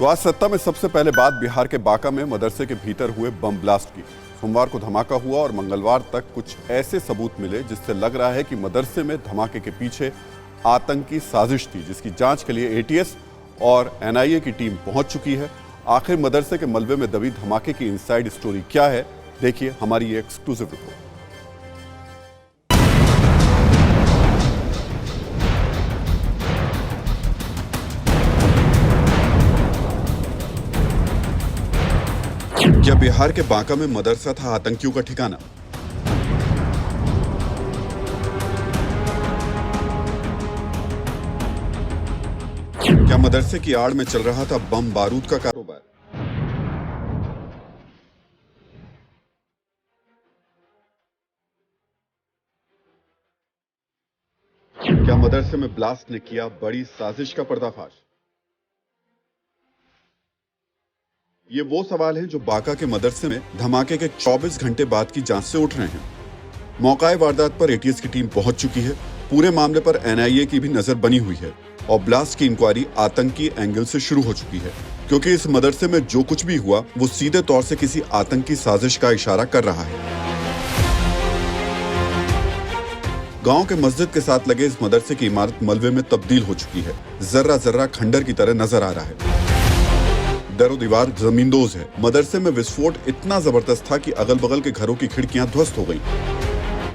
तो आज सत्ता में सबसे पहले बात बिहार के बांका में मदरसे के भीतर हुए बम ब्लास्ट की। सोमवार को धमाका हुआ और मंगलवार तक कुछ ऐसे सबूत मिले जिससे लग रहा है कि मदरसे में धमाके के पीछे आतंकी साजिश थी, जिसकी जांच के लिए एटीएस और एनआईए की टीम पहुंच चुकी है। आखिर मदरसे के मलबे में दबी धमाके की इनसाइड स्टोरी क्या है, देखिए हमारी ये एक्सक्लूसिव रिपोर्ट। क्या बिहार के बांका में मदरसा था आतंकियों का ठिकाना? क्या मदरसे की आड़ में चल रहा था बम बारूद का कारोबार? क्या मदरसे में ब्लास्ट ने किया बड़ी साजिश का पर्दाफाश? ये वो सवाल हैं जो बांका के मदरसे में धमाके के 24 घंटे बाद की जांच से उठ रहे हैं। मौकाए वारदात पर एटीएस की टीम पहुंच चुकी है। पूरे मामले पर एनआईए की भी नजर बनी हुई है और ब्लास्ट की इंक्वायरी आतंकी एंगल से शुरू हो चुकी है, क्योंकि इस मदरसे में जो कुछ भी हुआ वो सीधे तौर से किसी आतंकी साजिश का इशारा कर रहा है। गांव के मस्जिद के साथ लगे इस मदरसे की इमारत मलबे में तब्दील हो चुकी है। जर्रा जर्रा खंडर की तरह नजर आ रहा है। दरो दीवार जमींदोज है। मदरसे में विस्फोट इतना जबरदस्त था कि अगल बगल के घरों की खिड़कियां ध्वस्त हो गईं।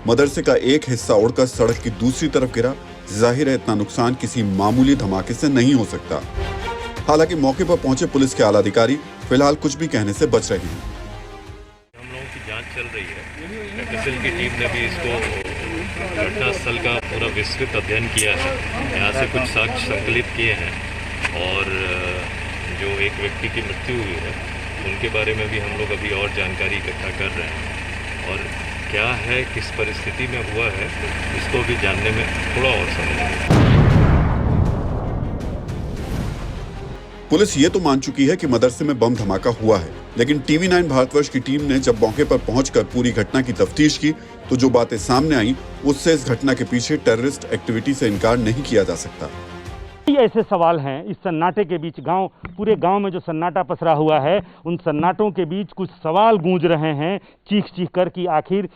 मदरसे का एक हिस्सा उड़कर सड़क की दूसरी तरफ गिरा। जाहिर है इतना नुकसान किसी मामूली धमाके से नहीं हो सकता। हालांकि मौके पर पहुंचे पुलिस के आला अधिकारी फिलहाल कुछ भी कहने से बच रहे हैं। हम लोगों की जांच चल रही है। एफएसएल की टीम ने भी इसको घटनास्थल का पूरा विस्तृत अध्ययन किया है। यहाँ से कुछ साक्ष्य संकलित किए हैं और जो एक व्यक्ति की मृत्यु हुई है उनके बारे में भी हम लोग अभी और जानकारी इकट्ठा कर रहे हैं और क्या है, किस परिस्थिति में हुआ है, इसको भी जानने में थोड़ा और समय लगेगा। पुलिस ये तो मान चुकी है कि मदरसे में बम धमाका हुआ है, लेकिन टीवी 9 भारतवर्ष की टीम ने जब मौके पर पहुंचकर पूरी घटना की तफ्तीश की तो जो बातें सामने आई उससे इस घटना के पीछे टेररिस्ट एक्टिविटी से इनकार नहीं किया जा सकता। ऐसे सवाल हैं इस सन्नाटे के बीच, पूरे गांव में जो सन्नाटा पसरा हुआ है, उन सन्नाटों के बीच कुछ सवाल गूंज रहे हैं चीख चीख कर कि आखिर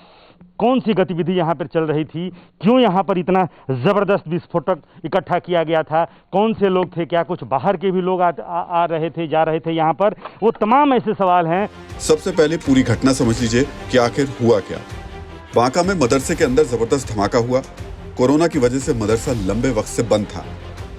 कौन सी गतिविधि यहाँ पर चल रही थी, क्यों यहाँ पर इतना ज़बरदस्त विस्फोटक इकट्ठा किया गया था, कौन से लोग थे, क्या कुछ बाहर के भी लोग आ रहे थे, जा रहे थे यहाँ पर, वो तमाम ऐसे सवाल हैं। सबसे पहले पूरी घटना समझ लीजिए कि आखिर हुआ क्या। बांका में मदरसे के अंदर जबरदस्त धमाका हुआ। कोरोना की वजह से मदरसा लंबे वक्त से बंद था।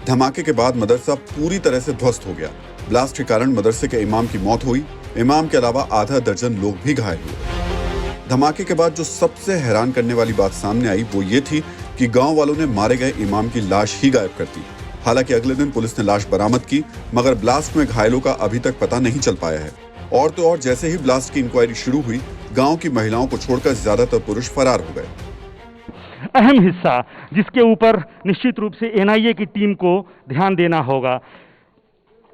धमाके के बाद मदरसा पूरी तरह से ध्वस्त हो गया। ब्लास्ट के कारण मदरसे के इमाम की मौत हुई। इमाम के अलावा आधा दर्जन लोग भी घायल हुए। धमाके के बाद जो सबसे हैरान करने वाली बात सामने आई वो ये थी कि गांव वालों ने मारे गए इमाम की लाश ही गायब कर दी। हालांकि अगले दिन पुलिस ने लाश बरामद की, मगर ब्लास्ट में घायलों का अभी तक पता नहीं चल पाया है। और तो और जैसे ही ब्लास्ट की इंक्वायरी शुरू हुई, गाँव की महिलाओं को छोड़कर ज्यादातर पुरुष फरार हो गए। अहम हिस्सा जिसके ऊपर निश्चित रूप से एनआईए की टीम को ध्यान देना होगा,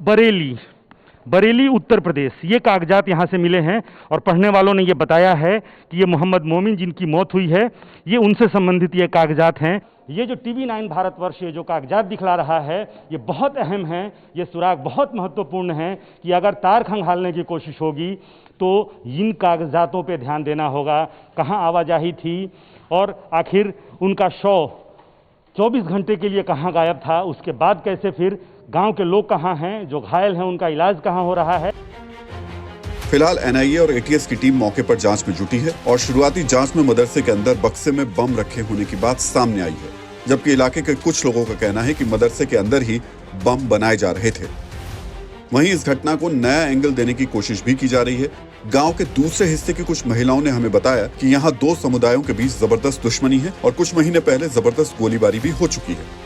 बरेली उत्तर प्रदेश, ये कागजात यहाँ से मिले हैं और पढ़ने वालों ने ये बताया है कि ये मोहम्मद मोमिन जिनकी मौत हुई है, ये उनसे संबंधित ये कागजात हैं। ये जो टीवी 9 भारतवर्ष ये जो कागजात दिखला रहा है ये बहुत अहम है। ये सुराग बहुत महत्वपूर्ण है कि अगर तार खंगालने की कोशिश होगी तो इन कागजातों पे ध्यान देना होगा। कहाँ आवाजाही थी और आखिर उनका शव 24 घंटे के लिए कहाँ गायब था, उसके बाद कैसे, फिर गांव के लोग कहाँ हैं, जो घायल हैं उनका इलाज कहाँ हो रहा है। फिलहाल एनआईए और एटीएस की टीम मौके पर जांच में जुटी है और शुरुआती जांच में मदरसे के अंदर बक्से में बम रखे होने की बात सामने आई है, जबकि इलाके के कुछ लोगों का कहना है कि मदरसे के अंदर ही बम बनाए जा रहे थे। वहीं इस घटना को नया एंगल देने की कोशिश भी की जा रही है। गांव के दूसरे हिस्से की कुछ महिलाओं ने हमें बताया कि यहाँ दो समुदायों के बीच जबरदस्त दुश्मनी है और कुछ महीने पहले जबरदस्त गोलीबारी भी हो चुकी है।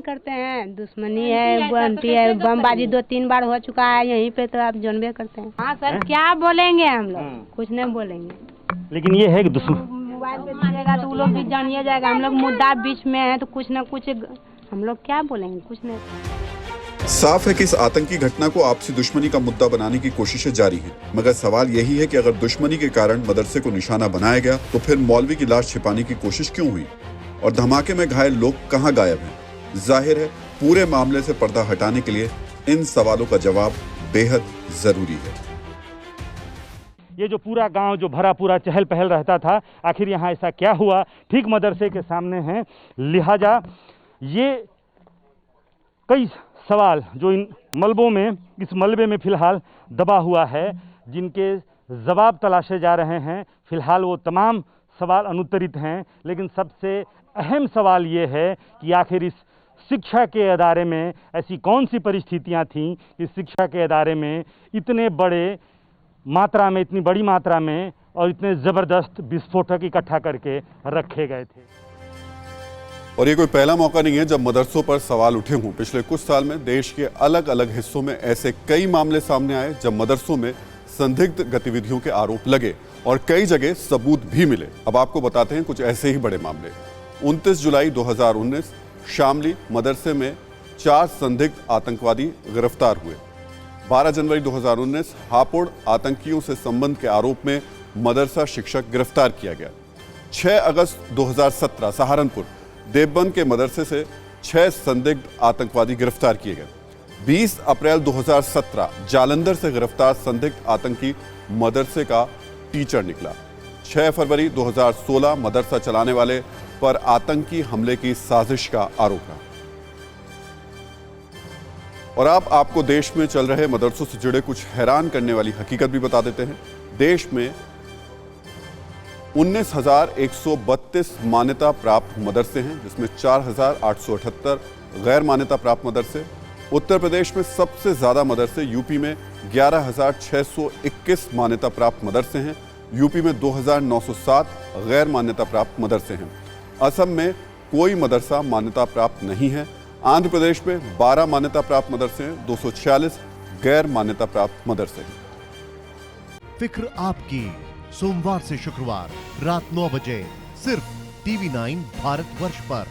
करते हैं, दुश्मनी है, बनती है, बमबाजी 2-3 बार हो चुका है यहीं पे, तो आप जानबे करते हैं। हाँ सर, क्या बोलेंगे हम लोग, कुछ नहीं बोलेंगे, लेकिन ये है कि मोबाइल पे चलेगा तो वो लोग भी जानिए जाएगा। हम लोग मुद्दा बीच में है तो कुछ न कुछ हम लोग क्या बोलेंगे, कुछ नहीं। साफ है कि इस आतंकी घटना को आपसी दुश्मनी का मुद्दा बनाने की कोशिशें जारी हैं, मगर सवाल यही है कि अगर दुश्मनी के कारण मदरसे को निशाना बनाया गया तो फिर मौलवी की लाश छिपाने की कोशिश क्यों हुई और धमाके में घायल लोग कहां गायब हैं। जाहिर है पूरे मामले से पर्दा हटाने के लिए इन सवालों का जवाब बेहद जरूरी है। ये जो पूरा गांव जो भरा पूरा चहल पहल रहता था, आखिर यहाँ ऐसा क्या हुआ, ठीक मदरसे के सामने हैं। लिहाजा ये कई सवाल जो इन मलबों में, इस मलबे में फिलहाल दबा हुआ है, जिनके जवाब तलाशे जा रहे हैं। फिलहाल वो तमाम सवाल अनुत्तरित हैं, लेकिन सबसे अहम सवाल ये है कि आखिर इस शिक्षा के अदारे में ऐसी कौन सी परिस्थितियां थीं कि शिक्षा के अदारे में इतने बड़े मात्रा में, इतनी बड़ी मात्रा में और इतने ज़बरदस्त विस्फोटक इकट्ठा करके रखे गए थे। और ये कोई पहला मौका नहीं है जब मदरसों पर सवाल उठे हों। पिछले कुछ साल में देश के अलग अलग हिस्सों में ऐसे कई मामले सामने आए जब मदरसों में संदिग्ध गतिविधियों के आरोप लगे और कई जगह सबूत भी मिले। अब आपको बताते हैं कुछ ऐसे ही बड़े मामले। 29 जुलाई 2019 शामली मदरसे में 4 संदिग्ध आतंकवादी गिरफ्तार हुए। 12 जनवरी 2019 हापुड़ आतंकियों से संबंध के आरोप में मदरसा शिक्षक गिरफ्तार किया गया। 6 अगस्त 2017 सहारनपुर देवबंद के मदरसे से 6 संदिग्ध आतंकवादी गिरफ्तार किए गए। 20 अप्रैल 2017 जालंधर से गिरफ्तार संदिग्ध आतंकी मदरसे का टीचर निकला। 6 फरवरी 2016 मदरसा चलाने वाले पर आतंकी हमले की साजिश का आरोप रहा। और अब आपको देश में चल रहे मदरसों से जुड़े कुछ हैरान करने वाली हकीकत भी बता देते हैं। देश में 19,132 मान्यता प्राप्त मदरसे हैं, जिसमें 4,878 गैर मान्यता प्राप्त मदरसे। उत्तर प्रदेश में सबसे ज्यादा मदरसे यूपी में 11,621 मान्यता प्राप्त मदरसे हैं। यूपी में 2,907 गैर मान्यता प्राप्त मदरसे हैं। असम में कोई मदरसा मान्यता प्राप्त नहीं है। आंध्र प्रदेश में 12 मान्यता प्राप्त मदरसे हैं, 246 गैर मान्यता प्राप्त मदरसे हैं। फिक्र आपकी, सोमवार से शुक्रवार रात 9 बजे सिर्फ TV9 भारतवर्ष पर।